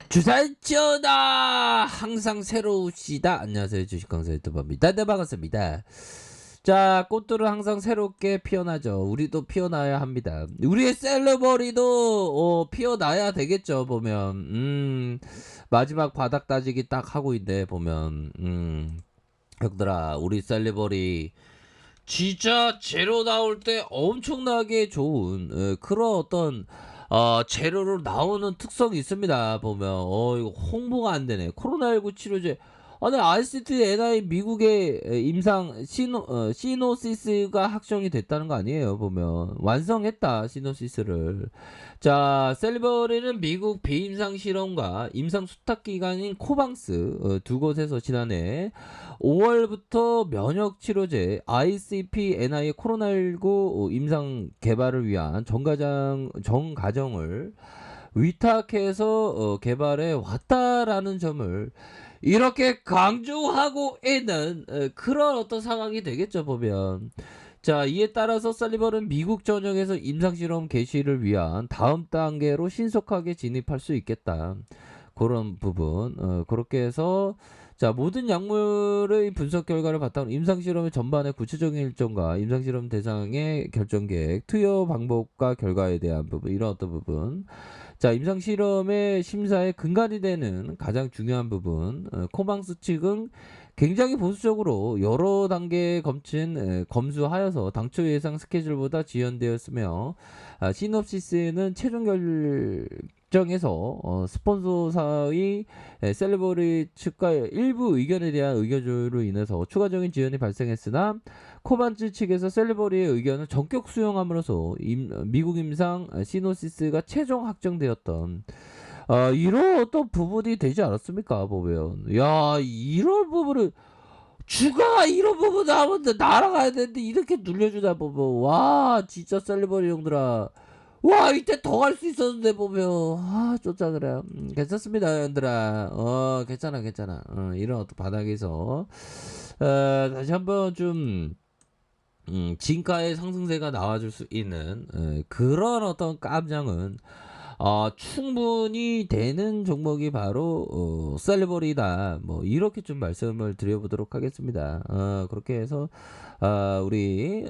주살지어다 항상 새로우시다. 안녕하세요, 주식강사 유튜버입니다. 네, 반갑습니다. 자, 꽃들은 항상 새롭게 피어나죠. 우리도 피어나야 합니다. 우리의 셀러버리도 피어나야 되겠죠. 보면 마지막 바닥 따지기 딱 하고 있네. 보면 형들아, 우리 셀러버리 진짜 재료 나올 때 엄청나게 좋은 그런 어떤 재료로 나오는 특성이 있습니다. 보면 이거 홍보가 안 되네. 코로나19 치료제. 아니, RCT-NI 미국의 임상 시노시스가 확정이 됐다는 거 아니에요. 보면 완성했다, 시노시스를. 자, 셀버리는 미국 비임상 실험과 임상 수탁 기관인 코방스 두 곳에서 지난해 5월부터 면역 치료제 ICP-NI 코로나19 임상 개발을 위한 정가정을 위탁해서 개발해 왔다라는 점을 이렇게 강조하고 있는 그런 어떤 상황이 되겠죠. 보면 자, 이에 따라서 살리버는 미국 전역에서 임상실험 개시를 위한 다음 단계로 신속하게 진입할 수 있겠다. 그런 부분 그렇게 해서 자, 모든 약물의 분석 결과를 바탕으로 임상실험의 전반의 구체적인 일정과 임상실험 대상의 결정 계획, 투여 방법과 결과에 대한 부분, 이런 어떤 부분. 자, 임상실험의 심사의 근간이 되는 가장 중요한 부분, 코방스 측은 굉장히 보수적으로 여러 단계 검수하여서 당초 예상 스케줄보다 지연되었으며, 시놉시스는 최종 결정에서 스폰서사의 셀레버리 측과의 일부 의견에 대한 의견 조율로 인해서 추가적인 지연이 발생했으나 코반츠 측에서 셀레버리의 의견을 전격 수용함으로써 미국 임상 시노시스가 최종 확정되었던 이런 어떤 부분이 되지 않았습니까? 보면 야, 이런 부분을 주가가 이런 부분 나오면 날아가야 되는데 이렇게 눌려주다 보면 와, 진짜 셀레버리 형들아, 와, 이때 더 갈 수 있었는데 보면 쫓아 그래. 괜찮습니다, 형들아. 괜찮아, 괜찮아. 이런 어떤 바닥에서 다시 한번 좀 진가의 상승세가 나와줄 수 있는 그런 어떤 깜장은 충분히 되는 종목이 바로 셀레버리다. 뭐 이렇게 좀 말씀을 드려보도록 하겠습니다. 그렇게 해서 우리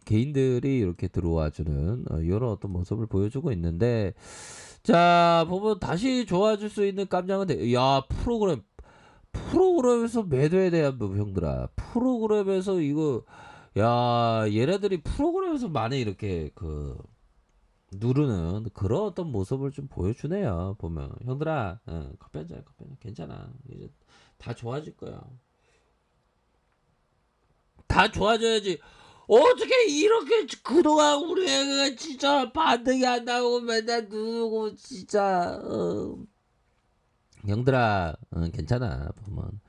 개인들이 이렇게 들어와주는 이런 어떤 모습을 보여주고 있는데, 자, 보면 다시 좋아질 수 있는 깜장은 야, 프로그램에서 매도에 대한 부분, 형들아. 프로그램에서 이거, 야, 얘네들이 프로그램에서 많이 이렇게 누르는 그런 어떤 모습을 좀 보여주네요. 보면 형들아, 커피 한잔, 커피 한잔. 괜찮아. 이제 다 좋아질 거야. 다 좋아져야지. 어떻게 이렇게 그동안 우리 애가 진짜 반등이 안 나오고 맨날 누르고 진짜 형들아, 괜찮아. 보면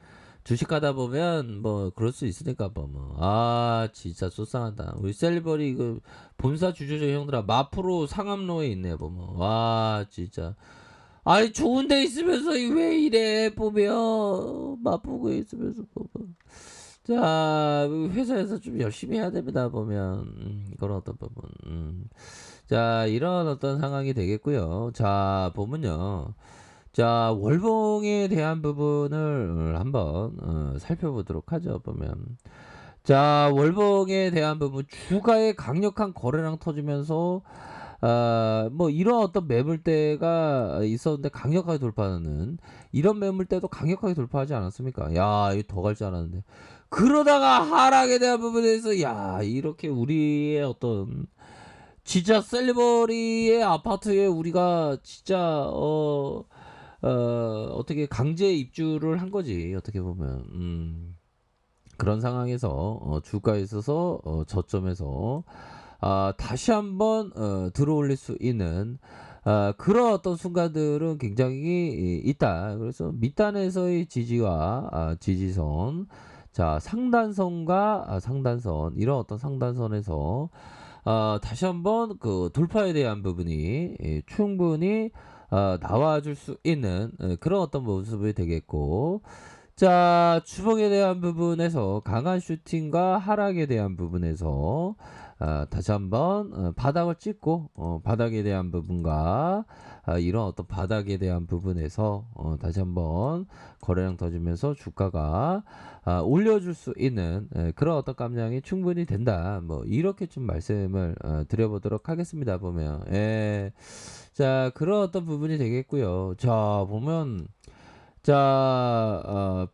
주식하다 보면 뭐 그럴 수 있으니까 보면 진짜 속상하다. 우리 셀리버리 그 본사 주주죠, 형들아. 마프로 상암로에 있네. 보면 와, 진짜 아니 좋은 데 있으면서 왜 이래. 보면 마프고 있으면서 보면 자, 회사에서 좀 열심히 해야 됩니다. 보면 그런 어떤 부분. 자, 이런 어떤 상황이 되겠고요. 자, 보면요. 자, 월봉에 대한 부분을 한번 살펴보도록 하죠. 보면 자, 월봉에 대한 부분, 주가의 강력한 거래량 터지면서 뭐 이런 어떤 매물대가 있었는데 강력하게 돌파하는 이런 매물대도 강력하게 돌파하지 않았습니까? 야, 이거 더 갈 줄 알았는데 그러다가 하락에 대한 부분에서 야, 이렇게 우리의 어떤 진짜 셀리버리의 아파트에 우리가 진짜 어떻게 강제 입주를 한 거지, 어떻게 보면. 그런 상황에서 주가에 있어서 저점에서 다시 한번 들어올릴 수 있는 그런 어떤 순간들은 굉장히 있다. 그래서 밑단에서의 지지와 지지선, 자, 상단선과 상단선, 이런 어떤 상단선에서 다시 한번 그 돌파에 대한 부분이 충분히 나와줄 수 있는 그런 어떤 모습이 되겠고, 자, 주봉에 대한 부분에서 강한 슈팅과 하락에 대한 부분에서 다시 한번 바닥을 찍고 바닥에 대한 부분과 이런 어떤 바닥에 대한 부분에서 다시 한번 거래량 터지면서 주가가 올려줄 수 있는 그런 어떤 감량이 충분히 된다. 뭐 이렇게 좀 말씀을 드려보도록 하겠습니다. 보면 자 그런 어떤 부분이 되겠고요. 자 보면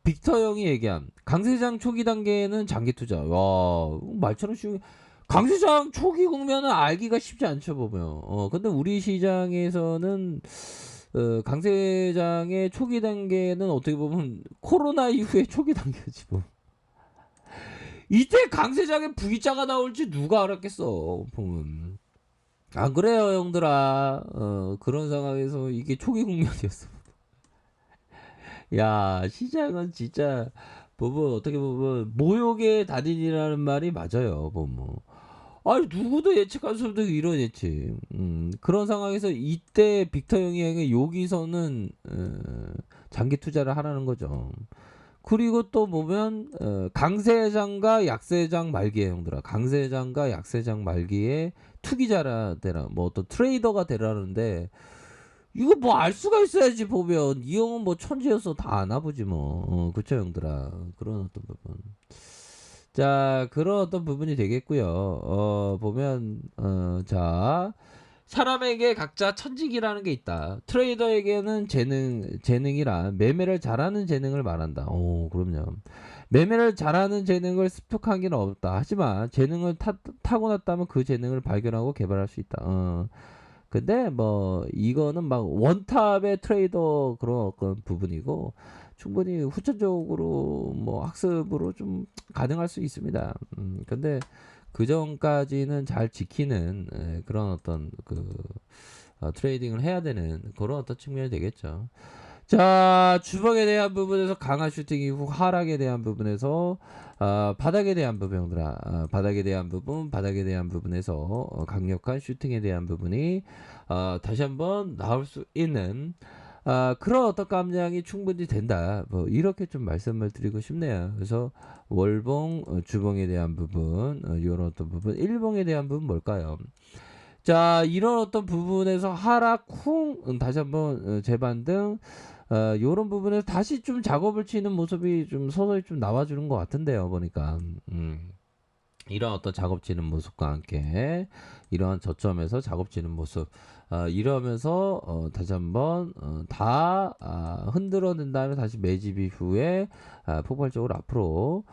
빅터 형이 얘기한 강세장 초기 단계에는 장기 투자. 와, 말처럼 쉬운. 강세장 초기 국면은 알기가 쉽지 않죠, 보면. 근데 우리 시장에서는, 강세장의 초기 단계는 어떻게 보면 코로나 이후의 초기 단계지, 뭐. 이때 강세장의 V자가 나올지 누가 알았겠어, 보면. 안 그래요, 형들아. 그런 상황에서 이게 초기 국면이었어. 야, 시장은 진짜 보면 어떻게 보면 모욕의 달인이라는 말이 맞아요. 보면 아니 누구도 예측할 수 없는 이런 예측. 그런 상황에서 이때 빅터 형이 여기서는 장기 투자를 하라는 거죠. 그리고 또 보면 강세장과 약세장 말기에 형들아 강세장과 약세장 말기에 투기자라 되라 뭐 어떤 트레이더가 되라는데 이거 뭐 알 수가 있어야지 보면 이 형은 뭐 천재여서 다 아나 보지 뭐 그쵸 형들아 그런 어떤 부분 자 그런 어떤 부분이 되겠고요 보면 자 사람에게 각자 천직이라는 게 있다 트레이더에게는 재능이라 매매를 잘하는 재능을 말한다 오 그럼요 매매를 잘하는 재능을 습득하기는 없다 하지만 재능을 타고났다면 그 재능을 발견하고 개발할 수 있다 근데 뭐 이거는 막 원탑의 트레이더 그런 어떤 부분이고 충분히 후천적으로 뭐 학습으로 좀 가능할 수 있습니다. 근데 그 전까지는 잘 지키는 그런 어떤 그 트레이딩을 해야 되는 그런 어떤 측면이 되겠죠. 자, 주먹에 대한 부분에서 강한 슈팅 이후 하락에 대한 부분에서 바닥에 대한 부분들아 바닥에 대한 부분에서 강력한 슈팅에 대한 부분이 다시 한번 나올 수 있는 그런 어떤 감량이 충분히 된다. 뭐 이렇게 좀 말씀을 드리고 싶네요. 그래서 월봉, 주봉에 대한 부분, 이런 어떤 부분, 일봉에 대한 부분 뭘까요? 자, 이런 어떤 부분에서 하락 쿵 다시 한번 재반등 요런 부분에서 다시 좀 작업을 치는 모습이 좀 서서히 좀 나와주는 것 같은데요, 보니까. 이런 어떤 작업 치는 모습과 함께 이러한 저점에서 작업 치는 모습 이러면서 다시 한번 다 흔들어낸 다음에 다시 매집 이후에 폭발적으로 앞으로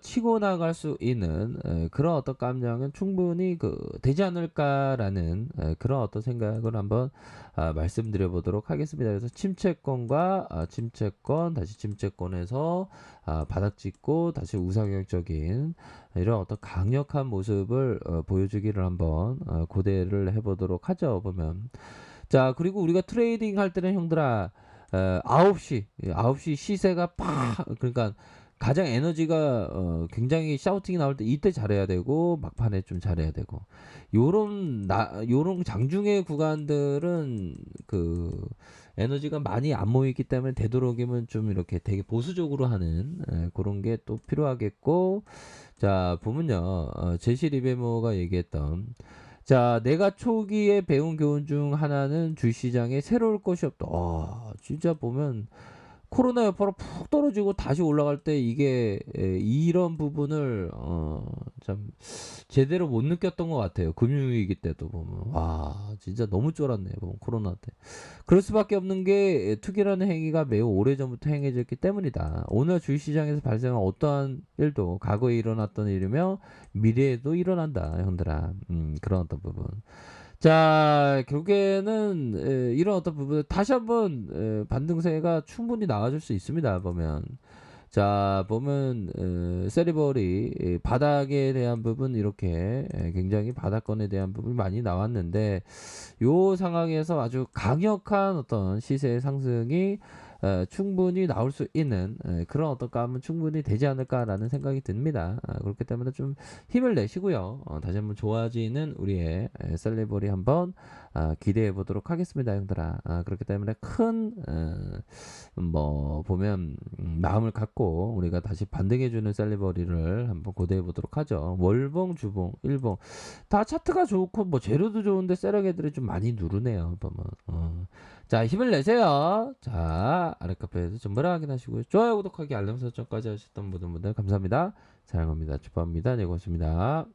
치고 나갈 수 있는 그런 어떤 감량은 충분히 되지 않을까라는 그런 어떤 생각을 한번 말씀드려 보도록 하겠습니다. 그래서 침체권과 침체권 다시 침체권에서 바닥 찍고 다시 우상향적인 이런 어떤 강력한 모습을 보여주기를 한번 고대를 해보도록 하죠. 보면 자 그리고 우리가 트레이딩 할 때는 형들아 9시 시세가 팍 그러니까 가장 에너지가 굉장히 샤우팅이 나올 때 이때 잘해야 되고 막판에 좀 잘해야 되고 요런 장중의 구간들은 그 에너지가 많이 안 모이기 때문에 되도록이면 좀 이렇게 되게 보수적으로 하는 그런 게 또 필요하겠고 자 보면요 제시 리베모가 얘기했던 자 내가 초기에 배운 교훈 중 하나는 주시장에 새로울 것이 없다 진짜 보면 코로나 여파로 푹 떨어지고 다시 올라갈 때 이게 이런 부분을 참 제대로 못 느꼈던 것 같아요. 금융위기 때도 보면 와 진짜 너무 쫄았네 보면 코로나 때. 그럴 수밖에 없는 게 투기라는 행위가 매우 오래전부터 행해졌기 때문이다. 오늘 주식시장에서 발생한 어떠한 일도 과거에 일어났던 일이며 미래에도 일어난다 형들아. 그런 어떤 부분. 자, 결국에는 이런 어떤 부분 다시 한번 반등세가 충분히 나와줄 수 있습니다. 보면 자 보면 세리버리 바닥에 대한 부분 이렇게 굉장히 바닥권에 대한 부분이 많이 나왔는데 요 상황에서 아주 강력한 어떤 시세의 상승이 충분히 나올 수 있는 그런 어떤 감은 충분히 되지 않을까라는 생각이 듭니다. 그렇기 때문에 좀 힘을 내시고요. 다시 한번 좋아지는 우리의 셀레버리 한번 기대해 보도록 하겠습니다, 형들아. 그렇기 때문에 큰 뭐 보면 마음을 갖고 우리가 다시 반등해주는 셀레버리를 한번 고대해 보도록 하죠. 월봉, 주봉, 일봉 다 차트가 좋고 뭐 재료도 좋은데 세력 애들이 좀 많이 누르네요. 보면. 자, 힘을 내세요. 자, 아랫카페에서 전부를 확인하시고요. 좋아요, 구독하기, 알람 설정까지 하셨던 모든 분들 감사합니다. 사랑합니다. 축복합니다. 네, 고맙습니다.